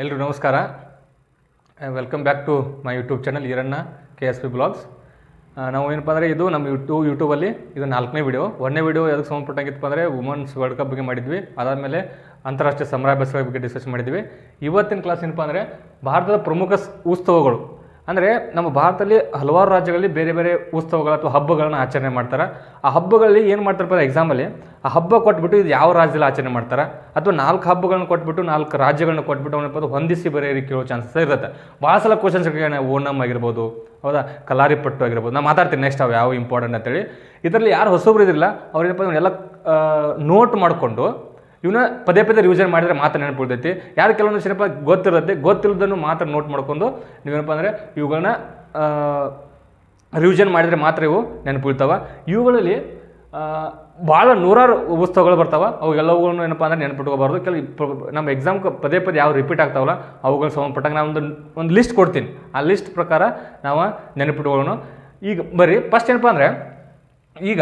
ಎಲ್ರಿಗೂ ನಮಸ್ಕಾರ. Welcome back to my YouTube channel Iranna KSP blogs. ನಾವು ಏನಪ್ಪ ಅಂದರೆ ಇದು ನಮ್ಮ ಯೂಟ್ಯೂಬಲ್ಲಿ ಇದು 4ನೇ ವಿಡಿಯೋ. 1ನೇ ವಿಡಿಯೋ ಅದಕ್ಕೆ ಸಂಬಂಧಪಟ್ಟಂಗಿತ್ತಪ್ಪ ಅಂದರೆ ವುಮೆನ್ಸ್ ವರ್ಲ್ಡ್ ಕಪ್ ಬಗ್ಗೆ ಮಾಡಿದ್ವಿ. ಅದಾದಮೇಲೆ ಅಂತಾರಾಷ್ಟ್ರೀಯ ಸಮರಾಭ್ಯಾಸಗಳ ಬಗ್ಗೆ ಡಿಸ್ಕಸ್ ಮಾಡಿದ್ವಿ. ಇವತ್ತಿನ ಕ್ಲಾಸ್ ಏನಪ್ಪ ಅಂದರೆ ಭಾರತದ ಪ್ರಮುಖ ಉತ್ಸವಗಳು. ಅಂದರೆ ನಮ್ಮ ಭಾರತದಲ್ಲಿ ಹಲವಾರು ರಾಜ್ಯಗಳಲ್ಲಿ ಬೇರೆ ಬೇರೆ ಉತ್ಸವಗಳು ಅಥವಾ ಹಬ್ಬಗಳನ್ನ ಆಚರಣೆ ಮಾಡ್ತಾರೆ. ಆ ಹಬ್ಬಗಳಲ್ಲಿ ಏನು ಮಾಡ್ತಾರಪ್ಪ ಎಕ್ಸಾಮಲ್ಲಿ ಆ ಹಬ್ಬ ಕೊಟ್ಬಿಟ್ಟು ಇದು ಯಾವ ರಾಜ್ಯದಲ್ಲಿ ಆಚರಣೆ ಮಾಡ್ತಾರೆ ಅಥವಾ 4 ಹಬ್ಬಗಳನ್ನ ಕೊಟ್ಬಿಟ್ಟು 4 ರಾಜ್ಯಗಳನ್ನ ಕೊಟ್ಬಿಟ್ಟು ಅವನಪ್ಪ ಹೊಂದಿಸಿ ಬರೆಯೋರಿಗೆ ಕೇಳೋ ಚಾನ್ಸಸ್ ಇರುತ್ತೆ. ಭಾಳ ಸಲ ಕ್ವಶನ್ಸ್ ಓಣಮ್ ಆಗಿರ್ಬೋದು, ಹೌದಾ, ಕಲಾರಿ ಪಟ್ಟು ಆಗಿರ್ಬೋದು. ನಾನು ಮಾತಾಡ್ತೀನಿ ನೆಕ್ಸ್ಟ್ ಅವು ಯಾವ ಇಂಪಾರ್ಟೆಂಟ್ ಅಂತೇಳಿ. ಇದರಲ್ಲಿ ಯಾರು ಹೊಸಬ್ರು ಇದ್ದಿಲ್ಲ ಅವ್ರೇನಪ್ಪ ಇವನ್ನೆಲ್ಲ ನೋಟ್ ಮಾಡಿಕೊಂಡು ಇವನ್ನ ಪದೇ ಪದೇ ರಿವಿಷನ್ ಮಾಡಿದರೆ ಮಾತ್ರ ನೆನಪಿಡ್ತೈತಿ. ಯಾರು ಕೆಲವೊಂದು ಏನಪ್ಪ ಗೊತ್ತಿಲ್ಲದನ್ನು ಮಾತ್ರ ನೋಟ್ ಮಾಡ್ಕೊಂಡು ನೀವೇನಪ್ಪ ಅಂದರೆ ಇವುಗಳನ್ನ ರಿವಿಷನ್ ಮಾಡಿದರೆ ಮಾತ್ರ ಇವು ನೆನಪಿಡ್ತಾವೆ. ಇವುಗಳಲ್ಲಿ ಭಾಳ ನೂರಾರು ಉತ್ಸವಗಳು ಬರ್ತಾವೆ. ಅವೆಲ್ಲವುಗಳನ್ನು ಏನಪ್ಪ ಅಂದರೆ ನೆನಪಿಟ್ಕೋಬಾರ್ದು. ನಮ್ಮ ಎಕ್ಸಾಮ್ ಪದೇ ಪದೇ ಯಾವ ರಿಪೀಟ್ ಆಗ್ತಾವಲ್ಲ ಅವುಗಳು ಸಂಬಂಧಪಟ್ಟಾಗ ನಾನು ಒಂದು ಲಿಸ್ಟ್ ಕೊಡ್ತೀನಿ. ಆ ಲಿಸ್ಟ್ ಪ್ರಕಾರ ನಾವು ನೆನಪಿಟ್ಕೊಳ್ಳೋಣ. ಈಗ ಬರ್ರಿ ಫಸ್ಟ್ ಏನಪ್ಪ ಅಂದರೆ ಈಗ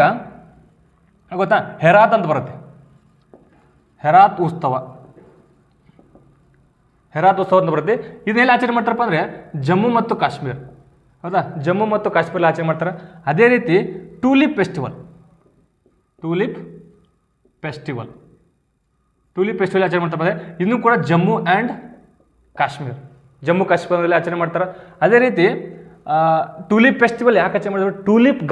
ಗೊತ್ತಾ ಹೆರಾತ್ ಅಂತ ಬರುತ್ತೆ. ಹೆರಾತ್ ಉತ್ಸವ ಅಂತ ಬರುತ್ತೆ. ಇದನ್ನೆಲ್ಲ ಆಚರಣೆ ಮಾಡ್ತಾರಪ್ಪ ಅಂದರೆ ಜಮ್ಮು ಮತ್ತು ಕಾಶ್ಮೀರ, ಹೌದಾ, ಜಮ್ಮು ಮತ್ತು ಕಾಶ್ಮೀರಲ್ಲಿ ಆಚರಣೆ ಮಾಡ್ತಾರೆ. ಅದೇ ರೀತಿ ಟೂಲಿಪ್ ಫೆಸ್ಟಿವಲ್ ಆಚರಣೆ ಮಾಡ್ತಾರೆ. ಅಂದರೆ ಇನ್ನೂ ಕೂಡ ಜಮ್ಮು ಕಾಶ್ಮೀರದಲ್ಲಿ ಆಚರಣೆ ಮಾಡ್ತಾರೆ. ಅದೇ ರೀತಿ ಟೂಲಿಪ್ ಫೆಸ್ಟಿವಲ್ ಯಾಕೆ ಆಚರಣೆ ಮಾಡಿದ್ರು? ಟೂಲಿಪ್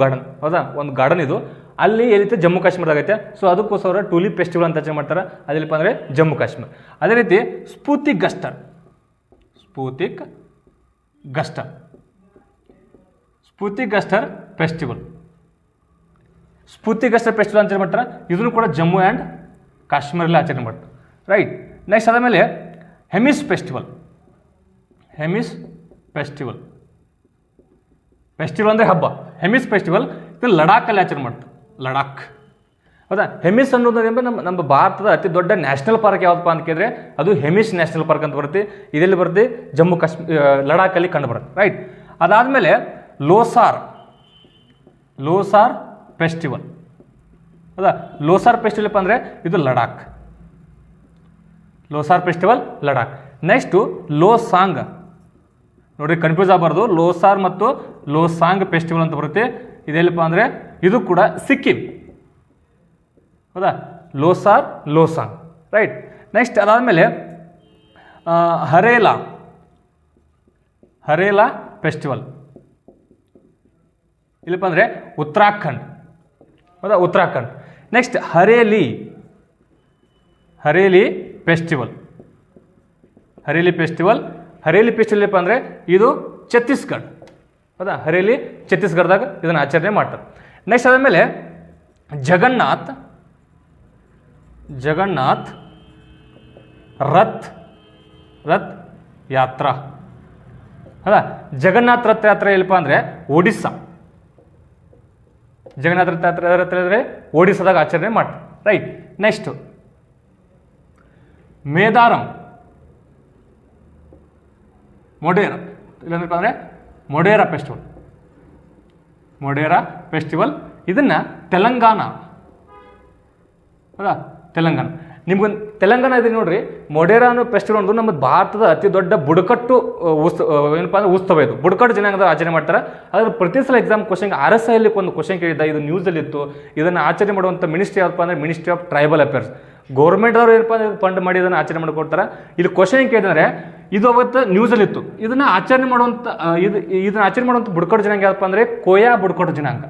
ಗಾರ್ಡನ್, ಹೌದಾ, ಒಂದು ಗಾರ್ಡನ್ ಇದು ಅಲ್ಲಿ ಏನೈತೆ ಜಮ್ಮು ಕಾಶ್ಮೀರದಾಗೈತೆ. ಸೊ ಅದಕ್ಕೋಸ್ಕರ ಟೂಲಿಪ್ ಫೆಸ್ಟಿವಲ್ ಅಂತ ಆಚರಣೆ ಮಾಡ್ತಾರೆ. ಅದಿಲ್ಲಪ್ಪ ಅಂದರೆ ಜಮ್ಮು ಕಾಶ್ಮೀರ. ಅದೇ ರೀತಿ ಸ್ಪೂತಿಕ್ ಗಸ್ಟರ್ ಫೆಸ್ಟಿವಲ್ ಆಚರಣೆ ಮಾಡ್ತಾರೆ. ಇದನ್ನು ಕೂಡ ಜಮ್ಮು ಆ್ಯಂಡ್ ಕಾಶ್ಮೀರಲ್ಲಿ ಆಚರಣೆ ಮಾಡ್ತಾರೆ. ರೈಟ್. ನೆಕ್ಸ್ಟ್ ಅದಾದಮೇಲೆ ಹೆಮಿಸ್ ಫೆಸ್ಟಿವಲ್ ಅಂದರೆ ಹಬ್ಬ. ಹೆಮಿಸ್ ಫೆಸ್ಟಿವಲ್ ಇದು ಲಡಾಖಲ್ಲಿ ಆಚರಣೆ ಮಾಡ್ತಾರೆ. ಹೌದಾ. ಹೆಮಿಸ್ ಅನ್ನೋದು ನಮ್ಮ ಭಾರತದ ಅತಿ ದೊಡ್ಡ ನ್ಯಾಷನಲ್ ಪಾರ್ಕ್ ಯಾವುದಪ್ಪ ಅಂತ ಕೇಳಿದ್ರೆ ಅದು ಹೆಮಿಸ್ ನ್ಯಾಷನಲ್ ಪಾರ್ಕ್ ಅಂತ ಬರುತ್ತೆ. ಇದೆಲ್ಲಿ ಬರುತ್ತೆ? ಜಮ್ಮು ಕಾಶ್ಮೀರ ಲಡಾಖಲ್ಲಿ ಕಂಡು ಬರುತ್ತೆ. ರೈಟ್. ಅದಾದಮೇಲೆ ಲೋಸಾರ್ ಫೆಸ್ಟಿವಲ್, ಹೌದಾ. ಲೋಸಾರ್ ಫೆಸ್ಟಿವಲ್ ಅಂದರೆ ಇದು ಲಡಾಖ್. ನೆಕ್ಸ್ಟು ಲೋಸಾಂಗ್, ನೋಡಿರಿ ಕನ್ಫ್ಯೂಸ್ ಆಗಬಾರ್ದು. ಲೋಸಾರ್ ಮತ್ತು ಲೋಸಾಂಗ್ ಫೆಸ್ಟಿವಲ್ ಅಂತ ಬರುತ್ತೆ. ಇದೆಲ್ಲಪ್ಪ ಅಂದರೆ ಇದು ಕೂಡ ಸಿಕ್ಕಿಂ, ಹೌದಾ. ಲೋಸಾಂಗ್. ರೈಟ್. ನೆಕ್ಸ್ಟ್ ಅದಾದಮೇಲೆ ಹರೇಲಾ ಫೆಸ್ಟಿವಲ್ ಇಲ್ಲಪ್ಪ ಅಂದರೆ ಉತ್ತರಾಖಂಡ್, ಹೌದಾ, ಉತ್ತರಾಖಂಡ್. ನೆಕ್ಸ್ಟ್ ಹರೇಲಿ ಫೆಸ್ಟಿವಲ್ ಏನಪ್ಪ ಅಂದರೆ ಇದು ಛತ್ತೀಸ್ಗಢ, ಹೌದಾ. ಛತ್ತೀಸ್ಗಢದಾಗ ಇದನ್ನು ಆಚರಣೆ ಮಾಡ್ತಾರೆ. ನೆಕ್ಸ್ಟ್ ಅದಾದಮೇಲೆ ಜಗನ್ನಾಥ್ ರಥ್ ಯಾತ್ರಾ, ಹೌದಾ. ಜಗನ್ನಾಥ್ ರಥ ಯಾತ್ರೆ ಇಲ್ಲಪ್ಪ ಅಂದರೆ ಒಡಿಸ್ಸಾ. ಜಗನ್ನಾಥ ರಥ ಯಾತ್ರೆ ಅಂದರೆ ಒಡಿಸ್ಸಾದಾಗ ಆಚರಣೆ ಮಾಡ್ತಾರೆ. ರೈಟ್. ನೆಕ್ಸ್ಟು ಇಲ್ಲಂದ್ರಪ್ಪ ಅಂದರೆ ಮೊಡೇರಾ ಫೆಸ್ಟಿವಲ್ ಇದನ್ನು ತೆಲಂಗಾಣ, ಹೌದಾ, ನಿಮ್ಗೊಂದು ತೆಲಂಗಾಣ ಇದೆ ನೋಡ್ರಿ. ಮೊಡೇರಾ ಅನ್ನೋ ಫೆಸ್ಟಿವಲ್ ಒಂದು ನಮ್ಮ ಭಾರತದ ಅತಿ ದೊಡ್ಡ ಬುಡಕಟ್ಟು ಏನಪ್ಪ ಅಂದರೆ ಉತ್ಸವ. ಇದು ಬುಡಕಟ್ಟು ಜನಾಂಗದ ಆಚರಣೆ ಮಾಡ್ತಾರೆ. ಆದರೆ ಪ್ರತಿ ಸಲ ಎಕ್ಸಾಮ್ ಕ್ವಶನ್ RSI ಒಂದು ಕ್ವಶನ್ ಕೇಳಿದ್ದ, ಇದು ನ್ಯೂಸಲ್ಲಿ ಇತ್ತು. ಇದನ್ನು ಆಚರಣೆ ಮಾಡುವಂಥ ಮಿನಿಸ್ಟ್ರಿ ಯಾವಪ್ಪ ಅಂದರೆ ministry of tribal affairs. Government ಅವರು ಏನಪ್ಪ ಅಂದರೆ ಫಂಡ್ ಮಾಡಿ ಇದನ್ನು ಆಚರಣೆ ಮಾಡಿಕೊಡ್ತಾರೆ. ಇಲ್ಲಿ ಕ್ವಶನ್ ಕೇಳಿದ್ರೆ ಇದು ಅವತ್ತು ನ್ಯೂಸಲ್ಲಿತ್ತು. ಇದನ್ನು ಆಚರಣೆ ಮಾಡುವಂಥ ಬುಡಕಟ್ಟು ಜನಾಂಗ ಯಾವಪ್ಪ ಅಂದರೆ ಕೋಯಾ ಬುಡಕಟ್ಟು ಜನಾಂಗ.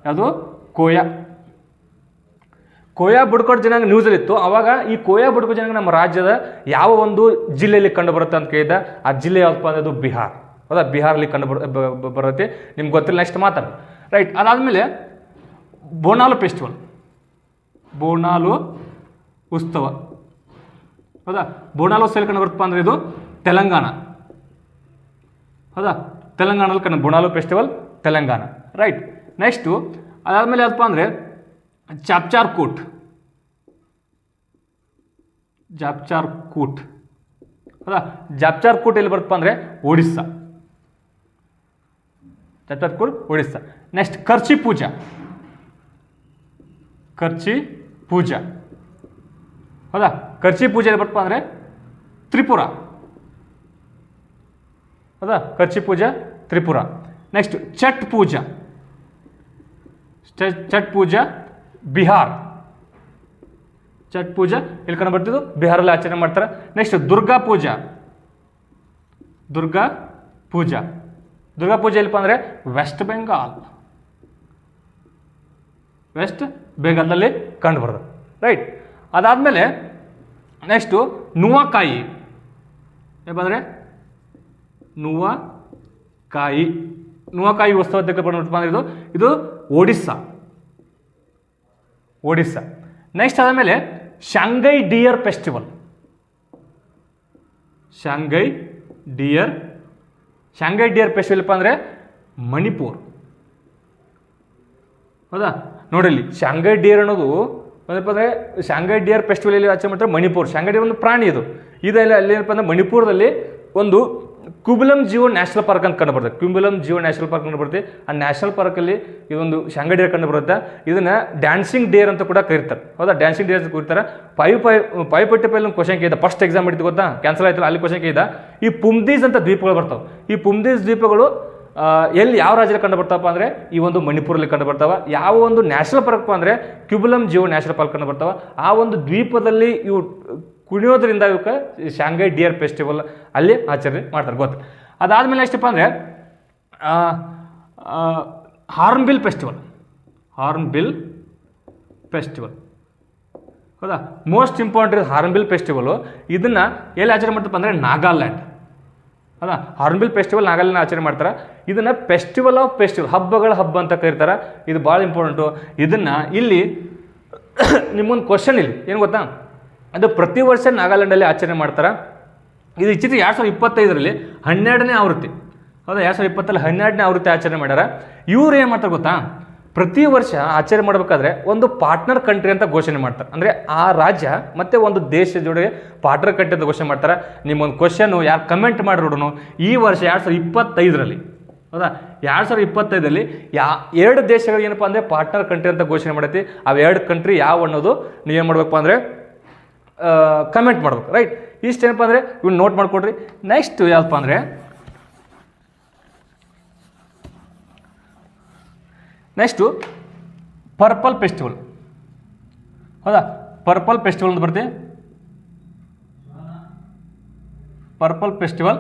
ಯಾವುದು? ಕೋಯಾ ಬುಡಕಟ್ಟು ಜನಾಂಗ ನ್ಯೂಸಲ್ಲಿತ್ತು. ಅವಾಗ ಈ ಕೋಯಾ ಬುಡಕಟ್ಟು ಜನಾಂಗ ನಮ್ಮ ರಾಜ್ಯದ ಯಾವ ಒಂದು ಜಿಲ್ಲೆಯಲ್ಲಿ ಕಂಡು ಬರುತ್ತೆ ಅಂತ ಕೇಳಿದ. ಆ ಜಿಲ್ಲೆ ಯಾವಪ್ಪ ಅಂದರೆ ಅದು ಬಿಹಾರ್, ಹೌದಾ. ಬಿಹಾರಲ್ಲಿ ಕಂಡು ಬರುತ್ತೆ. ನಿಮ್ಗೆ ಗೊತ್ತಿಲ್ಲ, ನೆಕ್ಸ್ಟ್ ಮಾತಾಡ. ರೈಟ್. ಅದಾದಮೇಲೆ ಬೋನಾಲು ಉತ್ಸವ, ಹೌದಾ. ಬೋನಾಲು ಉತ್ಸವ ಕಂಡು ಬರುತ್ತಪ್ಪ ಅಂದರೆ ಇದು ತೆಲಂಗಾಣ, ಹೌದಾ. ತೆಲಂಗಾಣದಲ್ಲಿ ಕಂಡು ಬೋನಾಲು ಫೆಸ್ಟಿವಲ್ ತೆಲಂಗಾಣ. ರೈಟ್. ನೆಕ್ಸ್ಟು ಅದಾದಮೇಲೆ ಯಾವಪ್ಪ ಅಂದರೆ ಜಾಪ್ಚಾರ್ ಕೂಟ್, ಹೌದಾ. ಜಾಪ್ಚಾರ್ ಕೂಟ್ ಎಲ್ಲಿ ಬರುತ್ತಪ್ಪ ಅಂದರೆ ಒಡಿಸ್ಸಾ. ನೆಕ್ಸ್ಟ್ ಕರ್ಚಿ ಪೂಜಾ, ಹೌದಾ. ಕರ್ಚಿ ಪೂಜೆ ಬರ್ತಪ್ಪ ಅಂದರೆ ತ್ರಿಪುರ. ಹೌದಾ, ಕಚ್ಚಿ ಪೂಜಾ ತ್ರಿಪುರ. ನೆಕ್ಸ್ಟ್ ಛಟ್ ಪೂಜಾ, ಛಟ್ ಪೂಜಾ ಬಿಹಾರ್. ಛಟ್ ಪೂಜಾ ಇಲ್ಲಿ ಕಂಡು ಬರ್ತಿದ್ದು ಬಿಹಾರಲ್ಲಿ ಆಚರಣೆ ಮಾಡ್ತಾರೆ. ನೆಕ್ಸ್ಟ್ ದುರ್ಗಾ ಪೂಜಾ, ದುರ್ಗಾ ಪೂಜಾ. ದುರ್ಗಾ ಪೂಜೆ ಇಲ್ಲಪ್ಪ ಅಂದರೆ ವೆಸ್ಟ್ ಬೆಂಗಾಲ್, ವೆಸ್ಟ್ ಬೆಂಗಾಲ್ನಲ್ಲಿ ಕಂಡು ಬರ್ತದೆ. ರೈಟ್. ಅದಾದಮೇಲೆ ನೆಕ್ಸ್ಟು ನುವಾಕಾಯಿ. ಏನಂದರೆ ನುವಾಕಾಯಿ, ನುವಾಕಾಯಿ ಉತ್ಸವ ಅಂದ್ರೆ ಇದು ಒಡಿಸ್ಸಾ, ಒಡಿಸ್ಸಾ. ನೆಕ್ಸ್ಟ್ ಆದಮೇಲೆ Shanghai dear festival, Shanghai dear festival ಅಂದರೆ ಮಣಿಪುರ್. ಹೌದಾ, ನೋಡಿಲ್ಲಿ ಶಾಂಘೈ ಡಿಯರ್ ಅನ್ನೋದು ಏನಪ್ಪ ಅಂದರೆ ಶಾಂಘೈ ಡಿಯರ್ ಫೆಸ್ಟಿವಲ್ ಎಲ್ಲಿ ಆಚರಣೆ ಮಾಡ್ತಾರೆ? ಮಣಿಪುರ್. ಶಾಂಘೈ ಡಿಯರ್ ಒಂದು ಪ್ರಾಣಿ ಇದು. ಇದೆಲ್ಲ ಅಲ್ಲಿ ಏನಪ್ಪ ಅಂದರೆ ಮಣಿಪುರದಲ್ಲಿ ಒಂದು ಕ್ಯುಬುಲಮ್ ಜಿಯೋ ನ್ಯಾಷನಲ್ ಪಾರ್ಕ್ ಅಂತ ಕಂಡು ಬರುತ್ತೆ. ಕ್ಯುಬುಲಮ್ ಜಿಯೋ ನ್ಯಾಷನಲ್ ಪಾರ್ಕ್ ಕಂಡು ಬರುತ್ತೆ. ಆ ನ್ಯಾಷನಲ್ ಪಾರ್ಕಲ್ಲಿ ಇದೊಂದು ಶಾಂಘೈ ಡಿಯರ್ ಕಂಡು ಬರುತ್ತೆ. ಇದನ್ನು ಡ್ಯಾನ್ಸಿಂಗ್ ಡಿಯರ್ ಅಂತ ಕೂಡ ಕರೀತಾರೆ. ಹೌದಾ, ಡ್ಯಾನ್ಸಿಂಗ್ ಡಿಯರ್ ಅಂತ ಕರೀತಾರೆ. 5/5 ಒಂದು ಕ್ವಶನ್ ಕೇಳಿದ, ಫಸ್ಟ್ ಎಕ್ಸಾಮ್ ಇಡ್ತು ಗೊತ್ತಾ, ಕ್ಯಾನ್ಸಲ್ ಆಯ್ತಲ್ಲ, ಅಲ್ಲಿ ಕ್ವಶನ್ ಕೇಳಿದ. ಈ ಪುಮ್ದೀಸ್ ಅಂತ ದ್ವೀಪಗಳು ಬರ್ತಾವೆ. ಈ ಪುಮ್ದೀಸ್ ದ್ವೀಪಗಳು ಎಲ್ಲಿ ಯಾವ ರಾಜ್ಯದಲ್ಲಿ ಕಂಡು ಬರ್ತಾವಪ್ಪ ಅಂದರೆ ಈ ಒಂದು ಮಣಿಪುರಲ್ಲಿ ಕಂಡು ಬರ್ತಾವೆ. ಯಾವ ಒಂದು ನ್ಯಾಷನಲ್ ಪಾರ್ಕ್ ಅಂದರೆ ಕ್ಯುಬುಲಮ್ ಜಿಯೋ ನ್ಯಾಷನಲ್ ಪಾರ್ಕ್ ಕಂಡು ಬರ್ತಾವೆ. ಆ ಒಂದು ದ್ವೀಪದಲ್ಲಿ ಇವು ಕುಣಿಯೋದ್ರಿಂದ ಇವಕ್ಕೆ ಶಾಂಘೈ ಡಿಯರ್ ಫೆಸ್ಟಿವಲ್ ಅಲ್ಲಿ ಆಚರಣೆ ಮಾಡ್ತಾರೆ, ಗೊತ್ತು. ಅದಾದಮೇಲೆ ಎಷ್ಟಪ್ಪ ಅಂದರೆ ಹಾರ್ನ್ಬಿಲ್ ಫೆಸ್ಟಿವಲ್, ಹಾರ್ನ್ಬಿಲ್ ಫೆಸ್ಟಿವಲ್. ಹೌದಾ, ಮೋಸ್ಟ್ ಇಂಪಾರ್ಟೆಂಟ್ ಹಾರ್ನ್ಬಿಲ್ ಫೆಸ್ಟಿವಲು. ಇದನ್ನು ಎಲ್ಲಿ ಆಚರಣೆ ಮಾಡ್ತಪ್ಪ ಅಂದರೆ ನಾಗಾಲ್ಯಾಂಡ್. ಹೌದಾ, ಹಾರ್ನ್ಬಿಲ್ ಫೆಸ್ಟಿವಲ್ ನಾಗಾಲ್ಯಾಂಡ್ ಆಚರಣೆ ಮಾಡ್ತಾರೆ. ಇದನ್ನು ಫೆಸ್ಟಿವಲ್ ಆಫ್ ಫೆಸ್ಟಿವಲ್, ಹಬ್ಬಗಳ ಹಬ್ಬ ಅಂತ ಕರೀತಾರೆ. ಇದು ಭಾಳ ಇಂಪಾರ್ಟೆಂಟು. ಇದನ್ನು ಇಲ್ಲಿ ನಿಮ್ಮೊಂದು ಕ್ವಶನ್ ಇಲ್ಲಿ ಏನು ಗೊತ್ತಾ, ಅದು ಪ್ರತಿ ವರ್ಷ ನಾಗಾಲ್ಯಾಂಡಲ್ಲಿ ಆಚರಣೆ ಮಾಡ್ತಾರೆ. ಇದು ಇತ್ತೀಚೆಗೆ 2025ರಲ್ಲಿ 12ನೇ ಆವೃತ್ತಿ. ಹೌದಾ, 2020ರಲ್ಲಿ 12ನೇ ಆವೃತ್ತಿ ಆಚರಣೆ ಮಾಡ್ಯಾರ. ಇವ್ರು ಏನು ಮಾಡ್ತಾರೆ ಗೊತ್ತಾ, ಪ್ರತಿ ವರ್ಷ ಆಚರಣೆ ಮಾಡಬೇಕಾದ್ರೆ ಒಂದು ಪಾರ್ಟ್ನರ್ ಕಂಟ್ರಿ ಅಂತ ಘೋಷಣೆ ಮಾಡ್ತಾರೆ. ಅಂದರೆ ಆ ರಾಜ್ಯ ಮತ್ತು ಒಂದು ದೇಶ ಜೊತೆಗೆ ಪಾರ್ಟ್ನರ್ ಕಂಟ್ರಿ ಅಂತ ಘೋಷಣೆ ಮಾಡ್ತಾರೆ. ನಿಮ್ಮೊಂದು ಕ್ವಶನ್ನು ಯಾರು ಕಮೆಂಟ್ ಮಾಡಿ ನೋಡೋಣ, ಈ ವರ್ಷ 2025ರಲ್ಲಿ, ಹೌದಾ, 2025ರಲ್ಲಿ 2 ದೇಶಗಳು ಏನಪ್ಪ ಅಂದರೆ ಪಾರ್ಟ್ನರ್ ಕಂಟ್ರಿ ಅಂತ ಘೋಷಣೆ ಮಾಡೈತಿ. ಅವು 2 ಕಂಟ್ರಿ ಯಾವ ಅನ್ನೋದು ನೀವೇನು ಮಾಡಬೇಕಪ್ಪ ಅಂದರೆ ಕಮೆಂಟ್ ಮಾಡ್ಬೇಕು. ರೈಟ್. ಇಷ್ಟೇನಪ್ಪ ಅಂದರೆ ಇವ್ನು ನೋಟ್ ಮಾಡ್ಕೊಡ್ರಿ. ನೆಕ್ಸ್ಟ್ ಯಾವಪ್ಪ ಅಂದರೆ ನೆಕ್ಸ್ಟು ಪರ್ಪಲ್ ಫೆಸ್ಟಿವಲ್. ಹೌದಾ, ಪರ್ಪಲ್ ಫೆಸ್ಟಿವಲ್ ಅಂತ ಬರ್ತೀವಿ. Purple festival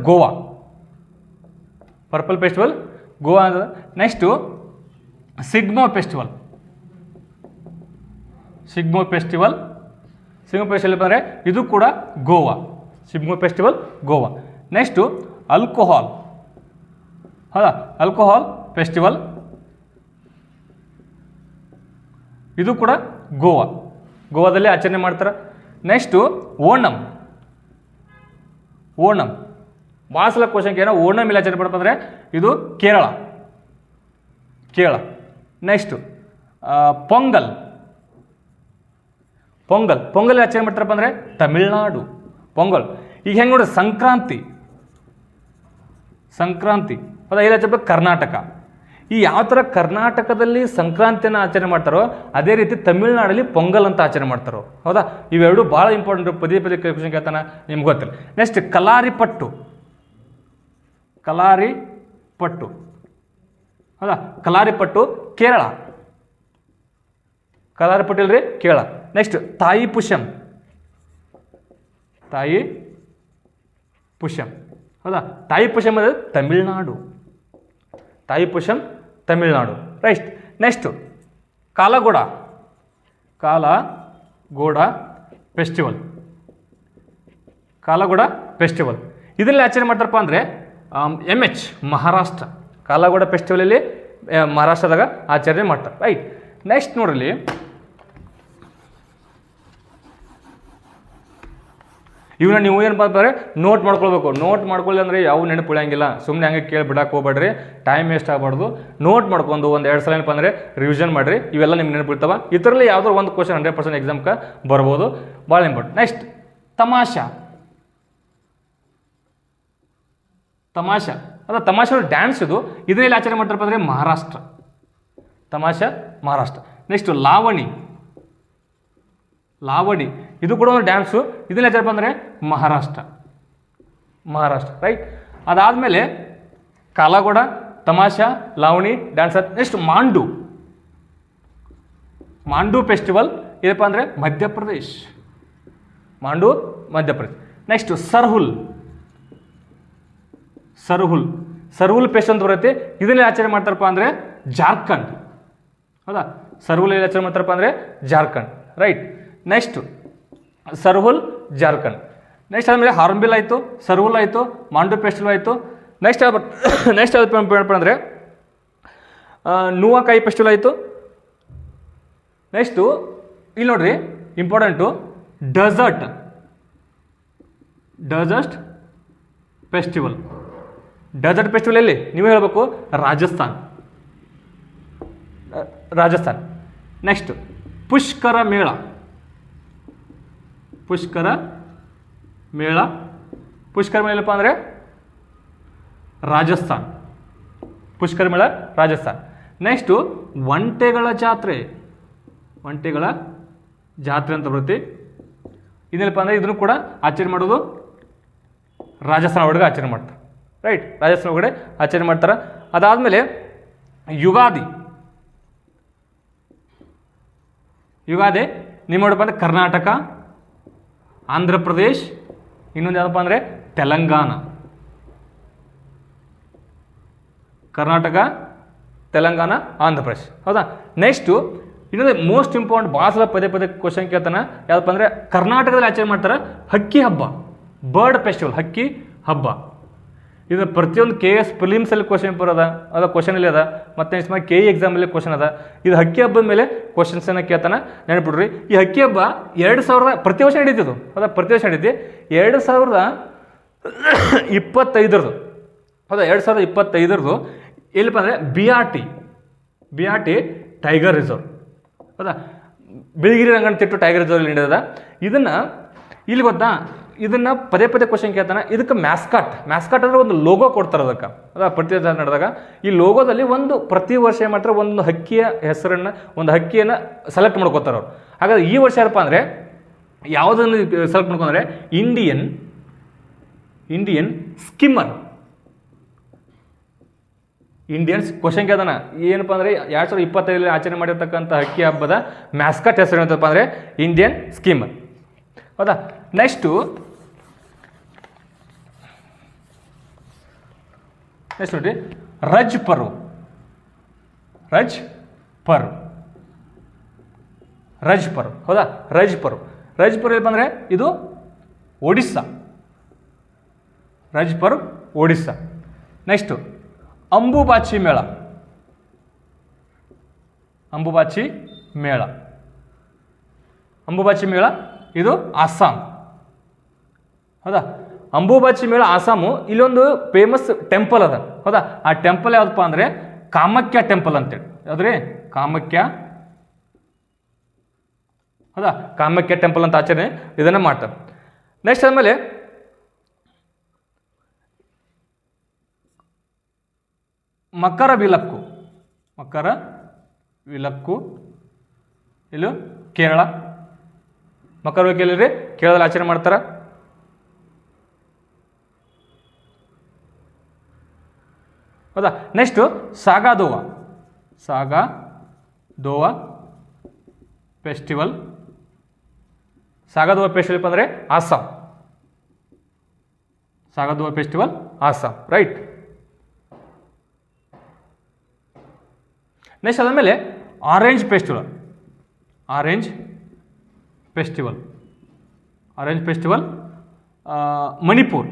Goa, purple festival Goa ಅಂತ. ನೆಕ್ಸ್ಟು ಸಿಗ್ಮೋ ಫೆಸ್ಟಿವಲ್ ಅಂದರೆ ಇದು ಕೂಡ Goa, Shigmo festival Goa. Next alcohol. ಹೌದಾ, ಆಲ್ಕೋಹಾಲ್ ಫೆಸ್ಟಿವಲ್ ಇದು ಕೂಡ ಗೋವಾದಲ್ಲಿ ಆಚರಣೆ ಮಾಡ್ತಾರೆ. ನೆಕ್ಸ್ಟು ಓಣಂ ಭಾಳ ಸಲ ಕ್ವಶನ್ಗೆ ಏನೋ ಓಣಂ ಇಲ್ಲಿ ಆಚರಣೆ ಮಾಡ್ತಾರೆ ಅಂದರೆ ಇದು ಕೇರಳ. ನೆಕ್ಸ್ಟು ಪೊಂಗಲ್ ಆಚರಣೆ ಮಾಡ್ತಾರಪ್ಪ ಅಂದರೆ ತಮಿಳ್ನಾಡು. ಪೊಂಗಲ್. ಈಗ ಹೆಂಗೆ ನೋಡಿ, ಸಂಕ್ರಾಂತಿ ಹೌದಾ, ಇಲ್ಲಿ ಆಚರಣೆ ಕರ್ನಾಟಕ. ಈ ಯಾವ ಥರ ಕರ್ನಾಟಕದಲ್ಲಿ ಸಂಕ್ರಾಂತಿಯನ್ನು ಆಚರಣೆ ಮಾಡ್ತಾರೋ ಅದೇ ರೀತಿ ತಮಿಳ್ನಾಡಲ್ಲಿ ಪೊಂಗಲ್ ಅಂತ ಆಚರಣೆ ಮಾಡ್ತಾರೋ. ಹೌದಾ, ಇವೆರಡು ಭಾಳ ಇಂಪಾರ್ಟೆಂಟ್. ಪದೇ ಕ್ವಶನ್ ಕೇಳ್ತಾನೆ, ನಿಮ್ಗೆ ಗೊತ್ತಿಲ್ಲ. ನೆಕ್ಸ್ಟ್ ಕಲಾರಿಪಟ್ಟು. ಹೌದಾ, ಕಲಾರಿಪಟ್ಟು ಕೇರಳ. ಕಲಾರಿಪಟ್ಟು ಇಲ್ರಿ ಕೇರಳ. ನೆಕ್ಸ್ಟ್ ತಾಯಿ ಪುಷಂ. ಹೌದಾ, ತಾಯಿ ಪುಷಂ ಅಂದರೆ Tamil Nadu. Right. Next Kala Ghoda festival. ಇದರಲ್ಲಿ ಆಚರಣೆ ಮಾಡ್ತಾರಪ್ಪ ಅಂದರೆ MH ಮಹಾರಾಷ್ಟ್ರ. ಕಾಲಗೋಡ ಫೆಸ್ಟಿವಲಲ್ಲಿ ಮಹಾರಾಷ್ಟ್ರದಾಗ ಆಚರಣೆ ಮಾಡ್ತಾರೆ. ರೈಟ್. ನೆಕ್ಸ್ಟ್ ನೋಡ್ರಿ, ಇವನ್ನ ನೀವು ಏನು ಮಾಡ್ತಾರೆ ನೋಟ್ ಮಾಡ್ಕೊಳ್ಬೇಕು. ನೋಟ್ ಮಾಡ್ಕೊಳ್ಳಿ ಅಂದರೆ ಯಾವ ನೆನಪು ಉಳಿಯಂಗಿಲ್ಲ. ಸುಮ್ಮನೆ ಹಂಗೆ ಕೇಳಿ ಬಿಡಕ್ಕೆ ಹೋಗ್ಬೇಡ್ರಿ, ಟೈಮ್ ವೇಸ್ಟ್ ಆಗಬಾರ್ದು. ನೋಟ್ ಮಾಡ್ಕೊಂಡು 1-2 ಸಲ ಏನಪ್ಪ ಅಂದರೆ ರಿವಿಷನ್ ಮಾಡಿರಿ, ಇವೆಲ್ಲ ನಿಮ್ಗೆ ನೆನಪು ಇರ್ತಾವೆ. ಇದರಲ್ಲಿ ಯಾವುದೋ ಒಂದು ಕ್ವಶನ್ 100% ಎಕ್ಸಾಮ್ಗೆ ಬರ್ಬೋದು, ಭಾಳ ಇಂಪಾರ್ಟೆಂಟ್. ನೆಕ್ಸ್ಟ್ ತಮಾಷಾ. ಅದ ತಮಾಷಾ ಡ್ಯಾನ್ಸ್ ಇದರಲ್ಲಿ ಆಚರಣೆ ಮಾಡ್ತಾರಪ್ಪ ಅಂದರೆ ಮಹಾರಾಷ್ಟ್ರ. ನೆಕ್ಸ್ಟ್ ಲಾವಣಿ. ಇದು ಕೂಡ ಒಂದು ಡ್ಯಾನ್ಸು. ಇದನ್ನ ಯಾವ್ದಪ್ಪ ಅಂದರೆ ಮಹಾರಾಷ್ಟ್ರ, ರೈಟ್. ಅದಾದಮೇಲೆ ಕಾಲಾಗೋಡ, ತಮಾಷಾ, ಲಾವಣಿ, ಡ್ಯಾನ್ಸ್. ನೆಕ್ಸ್ಟ್ ಮಾಂಡು ಫೆಸ್ಟಿವಲ್ ಇದಪ್ಪ ಅಂದರೆ ಮಧ್ಯಪ್ರದೇಶ್. ನೆಕ್ಸ್ಟ್ ಸರ್ಹುಲ್ ಫೆಸ್ಟ್ ಅಂತ ಬರುತ್ತೆ. ಇದನ್ನೇ ಆಚರಣೆ ಮಾಡ್ತಾರಪ್ಪ ಅಂದರೆ ಜಾರ್ಖಂಡ್. ಹೌದಾ, ಸರ್ಹುಲ್ ಎಲ್ಲಿ ಆಚರಣೆ ಮಾಡ್ತಾರಪ್ಪ ಅಂದರೆ Jharkhand, right. Next Sarhul Jharkhand. Next ಆದಮೇಲೆ ಹಾರ್ನ್ಬಿಲ್ ಆಯಿತು, ಸರ್ಹುಲ್ ಆಯಿತು, ಮಾಂಡು ಫೆಸ್ಟಿವಲ್ ಆಯಿತು. ನೆಕ್ಸ್ಟ್ ಯಾವ್ದಪ್ಪ ಅಂದರೆ ನೂವಾಕಾಯಿ ಫೆಸ್ಟಿವಲ್ ಆಯಿತು. ನೆಕ್ಸ್ಟು ಇಲ್ಲಿ ನೋಡ್ರಿ ಇಂಪಾರ್ಟೆಂಟು ಡೆಸರ್ಟ್ ಫೆಸ್ಟಿವಲ್. ಎಲ್ಲಿ ನೀವೇ ಹೇಳಬೇಕು, ರಾಜಸ್ಥಾನ್. ನೆಕ್ಸ್ಟ್ ಪುಷ್ಕರ ಮೇಳ ಏನಪ್ಪ ಅಂದರೆ ರಾಜಸ್ಥಾನ್. ನೆಕ್ಸ್ಟು ಒಂಟೆಗಳ ಜಾತ್ರೆ ಅಂತ ಬರುತ್ತೆ. ಇದೇನಪ್ಪ ಅಂದರೆ ಇದನ್ನು ಕೂಡ ಆಚರಣೆ ಮಾಡೋದು ರಾಜಸ್ಥಾನ ಒಳಗೆ ಆಚರಣೆ ಮಾಡ್ತಾರೆ, ರೈಟ್. ರಾಜಸ್ಥಾನ ಒಳಗಡೆ ಆಚರಣೆ ಮಾಡ್ತಾರೆ. ಅದಾದಮೇಲೆ ಯುಗಾದಿ ನಿಮ್ಮ ನೋಡಪ್ಪ ಅಂದರೆ ಕರ್ನಾಟಕ, ಆಂಧ್ರ ಪ್ರದೇಶ್, ಇನ್ನೊಂದು ಯಾವುದಪ್ಪ ಅಂದರೆ ತೆಲಂಗಾಣ. ಕರ್ನಾಟಕ, ತೆಲಂಗಾಣ, ಆಂಧ್ರ ಪ್ರದೇಶ್. ಹೌದಾ. ನೆಕ್ಸ್ಟು ಇನ್ನೊಂದು ಮೋಸ್ಟ್ ಇಂಪಾರ್ಟೆಂಟ್, ಭಾಳ ಸಲ ಪದೇ ಕ್ವಶನ್ ಕೇಳ್ತಾನೆ. ಯಾವುದಪ್ಪ ಅಂದರೆ ಕರ್ನಾಟಕದಲ್ಲಿ ಆಚರಣೆ ಮಾಡ್ತಾರೆ ಹಕ್ಕಿ ಹಬ್ಬ, ಬರ್ಡ್ ಫೆಸ್ಟಿವಲ್, ಹಕ್ಕಿ ಹಬ್ಬ. ಇದು ಪ್ರತಿಯೊಂದು KS ಪ್ರಿಲಿಮ್ಸಲ್ಲಿ ಕ್ವಶನ್ ಬರೋದ, ಕ್ವಶನಲ್ಲಿ ಅದ, ಮತ್ತು ನೆಕ್ಸ್ಟ್ KE ಎಕ್ಸಾಮಲ್ಲಿ ಕ್ವಶನ್ ಅದ. ಇದು ಹಕ್ಕಿ ಹಬ್ಬದ ಮೇಲೆ ಕ್ವಶನ್ಸನ್ನು ಕೇಳ್ತಾನೆ, ನೆನಪಿಡ್ರಿ. ಈ ಹಕ್ಕಿ ಹಬ್ಬ 2000 ಪ್ರತಿ ವರ್ಷ ನಡೀತಿದ್ದು. ಪ್ರತಿ ವರ್ಷ ನಡೀತಿ. 2025 2025 ಎಲ್ಲಿಪ್ಪ ಅಂದರೆ BRT ಟೈಗರ್ ರಿಸರ್ವ್. ಹೌದಾ, ಬಿಳಿಗಿರಿ ರಂಗನತಿಟ್ಟು ಟೈಗರ್ ರಿಸರ್ವ್ ನಡೆದ. ಇಲ್ಲಿ ಗೊತ್ತಾ, ಇದನ್ನು ಪದೇ ಕ್ವಶನ್ ಕೇಳ್ತಾನೆ. ಇದಕ್ಕೆ ಮ್ಯಾಸ್ಕಾಟ್ ಅಂದರೆ ಒಂದು ಲೋಗೋ ಕೊಡ್ತಾರೆ ಅದಕ್ಕೆ. ಪ್ರತಿ ವರ್ಷ ನಡೆದಾಗ ಈ ಲೋಗೋದಲ್ಲಿ ಪ್ರತಿ ವರ್ಷ ಏನು ಮಾಡ್ತಾರೆ, ಒಂದು ಹಕ್ಕಿಯ ಹೆಸರನ್ನು, ಒಂದು ಹಕ್ಕಿಯನ್ನು ಸೆಲೆಕ್ಟ್ ಮಾಡ್ಕೋತಾರೆ ಅವರು. ಹಾಗಾದ್ರೆ ಈ ವರ್ಷ ಏನಪ್ಪ ಅಂದರೆ ಯಾವುದನ್ನು ಸೆಲೆಕ್ಟ್ ಮಾಡ್ಕೊಂಡ್ರೆ ಇಂಡಿಯನ್ ಸ್ಕಿಮ್ಮರ್. ಕ್ವಶನ್ ಕೇಳ್ದಾನ ಏನಪ್ಪ ಅಂದರೆ 2025 ಆಚರಣೆ ಮಾಡಿರ್ತಕ್ಕಂಥ ಹಕ್ಕಿ ಹಬ್ಬದ ಮ್ಯಾಸ್ಕಟ್ ಹೆಸರು ಏನಂತಪ್ಪ ಅಂದರೆ ಇಂಡಿಯನ್ ಸ್ಕಿಮ್ಮರ್. ಹೌದಾ. ನೆಕ್ಸ್ಟ್ ನೋಡಿ ರಜ್ ಪರ್ವ್. ಹೌದಾ, ರಜ್ ಪರ್ವ್ ಏನಪ್ಪ ಅಂದರೆ ಇದು ಒಡಿಸ್ಸಾ. ನೆಕ್ಸ್ಟು ಅಂಬುಬಾಚಿ ಮೇಳ ಇದು ಅಸ್ಸಾಂ. ಹೌದಾ, ಅಂಬುಬಾಚಿ ಮೇಳ ಆಸಾಮು. ಇಲ್ಲೊಂದು ಫೇಮಸ್ ಟೆಂಪಲ್ ಅದ. ಹೌದಾ, ಆ ಟೆಂಪಲ್ ಯಾವುದಪ್ಪ ಅಂದರೆ ಕಾಮಾಖ್ಯ ಟೆಂಪಲ್ ಅಂತೇಳಿ. ಯಾವ್ದ್ರಿ, ಕಾಮಾಖ್ಯ ಟೆಂಪಲ್ ಅಂತ ಆಚರಣೆ ಇದನ್ನು ಮಾಡ್ತಾರೆ. ನೆಕ್ಸ್ಟ್ ಆದಮೇಲೆ ಮಕರ ವಿಲಕ್ಕು ಇಲ್ಲೂ ಕೇರಳ. ಮಕರ ವಿಲಕ್ಕು ಎಲ್ಲಿರಿ, ಕೇರಳದಲ್ಲಿ ಆಚರಣೆ ಮಾಡ್ತಾರೆ. ಹೌದಾ. Next Saga Dawa festival. ಅಂದರೆ ಆಸಾಂ. ರೈಟ್. ನೆಕ್ಸ್ಟ್ ಅದಾದಮೇಲೆ ಆರೆಂಜ್ ಫೆಸ್ಟಿವಲ್ ಮಣಿಪುರ್.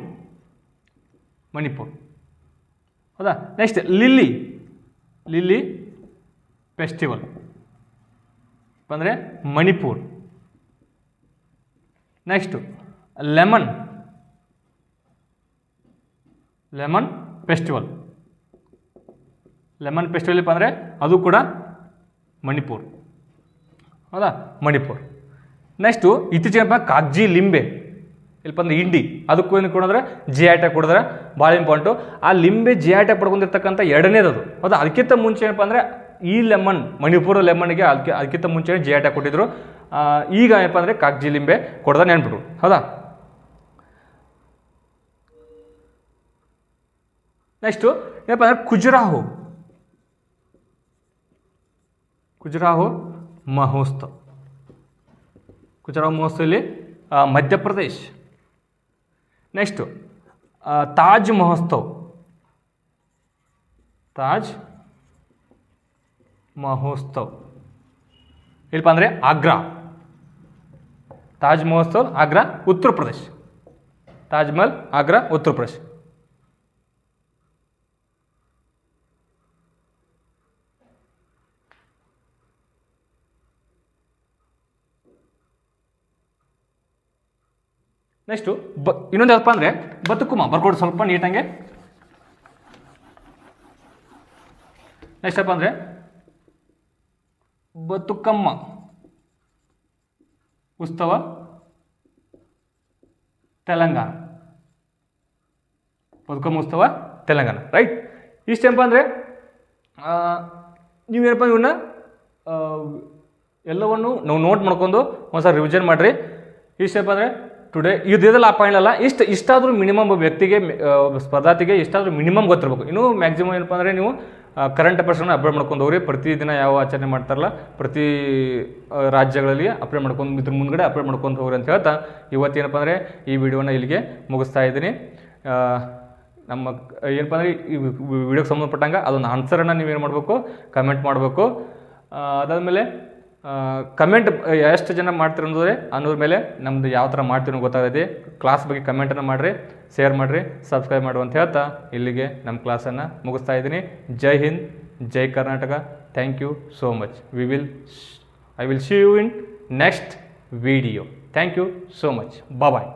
ಹೌದಾ. ನೆಕ್ಸ್ಟ್ ಲಿಲ್ಲಿ ಫೆಸ್ಟಿವಲ್ ಅಂದರೆ ಮಣಿಪುರ್. ನೆಕ್ಸ್ಟು ಲೆಮನ್ ಫೆಸ್ಟಿವಲ್ ಅಂದರೆ ಅದು ಕೂಡ ಮಣಿಪುರ್. ಹೌದಾ, ಮಣಿಪುರ್. ನೆಕ್ಸ್ಟು ಇತ್ತೀಚೆಗೆ ಕಾಗ್ಜಿ ಲಿಂಬೆ ಇಲ್ಲಪ್ಪ ಅಂದ್ರೆ ಇಂಡಿ, ಅದಕ್ಕೂ ಏನು ಕೊಡಿದ್ರೆ GI ಟ್ಯಾಗ್ ಕೊಡಿದ್ರೆ ಭಾಳ ಇಂಪಾರ್ಟೆಂಟು. ಆ ಲಿಂಬೆ GI ಟ್ಯಾಗ್ ಪಡ್ಕೊಂಡಿರ್ತಕ್ಕಂಥ ಎರಡನೇದು. ಹೌದಾ, ಅದಕ್ಕಿಂತ ಮುಂಚೆ ಏನಪ್ಪ ಅಂದರೆ ಈ ಲೆಮನ್, ಮಣಿಪುರ ಲೆಮನ್ಗೆ ಅದಕ್ಕಿಂತ ಮುಂಚೆ GI ಟ್ಯಾಗ್ ಕೊಟ್ಟಿದ್ರು. ಈಗ ಏನಪ್ಪ ಅಂದರೆ ಕಾಗಜಿ ಲಿಂಬೆ ಕೊಡ್ದ ನೆನ್ಬಿಟ್ರು. ಹೌದಾ? ನೆಕ್ಸ್ಟು ಏನಪ್ಪ ಅಂದರೆ ಖುಜುರಾಹೋ ಮಹೋತ್ಸವ್. ಖುಜುರಾಹೋ ಮಹೋತ್ಸವ ಇಲ್ಲಿ ಮಧ್ಯಪ್ರದೇಶ್. ನೆಕ್ಸ್ಟು ತಾಜ್ ಮಹೋತ್ಸವ್ ಇಲ್ಲಪ್ಪ ಅಂದರೆ ಆಗ್ರಾ. ತಾಜ್ ಮಹೋತ್ಸವ್ ಆಗ್ರಾ ಉತ್ತರ ಪ್ರದೇಶ್. ತಾಜ್ ಮಹಲ್ ಆಗ್ರಾ ಉತ್ತರ ಪ್ರದೇಶ್. ನೆಕ್ಸ್ಟು ಇನ್ನೊಂದು ಯಾವಪ್ಪ ಅಂದರೆ ಬತುಕುಮ. ಬರ್ಕೊಡು ಸ್ವಲ್ಪ ನೀಟಂಗೆ. ನೆಕ್ಸ್ಟ್ ಅಪ್ಪ ಅಂದರೆ ಬತುಕಮ್ಮ ಉತ್ಸವ ತೆಲಂಗಾಣ. ಬದುಕಮ್ಮ ಉತ್ಸವ ತೆಲಂಗಾಣ. ರೈಟ್? ಇಷ್ಟೇನಪ್ಪ ಅಂದರೆ ನೀವೇನಪ್ಪ ಇವನ್ನ ಎಲ್ಲವನ್ನು ನಾವು ನೋಟ್ ಮಾಡ್ಕೊಂಡು ಒಂದ್ಸಲ ರಿವಿಷನ್ ಮಾಡಿರಿ. ಇಷ್ಟೇನಪ್ಪ ಅಂದರೆ ಟುಡೇ ಇದೆಲ್ಲ ಆ ಪಾಯಿಂಟ್ ಅಲ್ಲ, ಇಷ್ಟಾದರೂ ಮಿನಿಮಮ್ ವ್ಯಕ್ತಿಗೆ ಸ್ಪರ್ಧಾರ್ಥಿಗೆ ಇಷ್ಟಾದರೂ ಮಿನಿಮಮ್ ಗೊತ್ತಿರಬೇಕು. ಇನ್ನೂ ಮ್ಯಾಕ್ಸಿಮಮ್ ಏನಪ್ಪ ಅಂದರೆ ನೀವು ಕರೆಂಟ್ ಅಫೇರ್ಸ್ನ ಅಪ್ಡೇಟ್ ಮಾಡ್ಕೊಂಡು ಹೋಗ್ರಿ. ಪ್ರತಿದಿನ ಯಾವ ಆಚರಣೆ ಮಾಡ್ತಾರಲ್ಲ ಪ್ರತಿ ರಾಜ್ಯಗಳಲ್ಲಿ ಅಪ್ಡೇಟ್ ಮಾಡ್ಕೊಂಡು ಇದ್ರ ಮುಂದ್ಗಡೆ ಅಪ್ಡೇಟ್ ಮಾಡ್ಕೊಂಡು ಹೋಗ್ರಿ ಅಂತ ಹೇಳ್ತಾ ಇವತ್ತೇನಪ್ಪ ಅಂದರೆ ಈ ವಿಡಿಯೋನ ಇಲ್ಲಿಗೆ ಮುಗಿಸ್ತಾ ಇದ್ದೀನಿ. ನಮ್ಮ ಏನಪ್ಪ ಅಂದರೆ ಈ ವಿಡಿಯೋಗೆ ಸಂಬಂಧಪಟ್ಟಂಗೆ ಅದೊಂದು ಆನ್ಸರನ್ನು ನೀವೇನು ಮಾಡಬೇಕು, ಕಮೆಂಟ್ ಮಾಡಬೇಕು. ಅದಾದಮೇಲೆ ಕಮೆಂಟ್ ಎಷ್ಟು ಜನ ಮಾಡ್ತೀರಿ ಅನ್ನೋದ್ರ ಮೇಲೆ ನಮ್ಮದು ಯಾವ ಥರ ಮಾಡ್ತೀವಿ ಗೊತ್ತಾಗೈತಿ. ಕ್ಲಾಸ್ ಬಗ್ಗೆ ಕಮೆಂಟನ್ನು ಮಾಡಿರಿ, ಶೇರ್ ಮಾಡಿರಿ, ಸಬ್ಸ್ಕ್ರೈಬ್ ಮಾಡು ಅಂತ ಹೇಳ್ತಾ ಇಲ್ಲಿಗೆ ನಮ್ಮ ಕ್ಲಾಸನ್ನು ಮುಗಿಸ್ತಾ ಇದ್ದೀನಿ. Jai Hind, Jai Karnataka. Thank you so much. I will see you in next video. Thank you so much. Bye.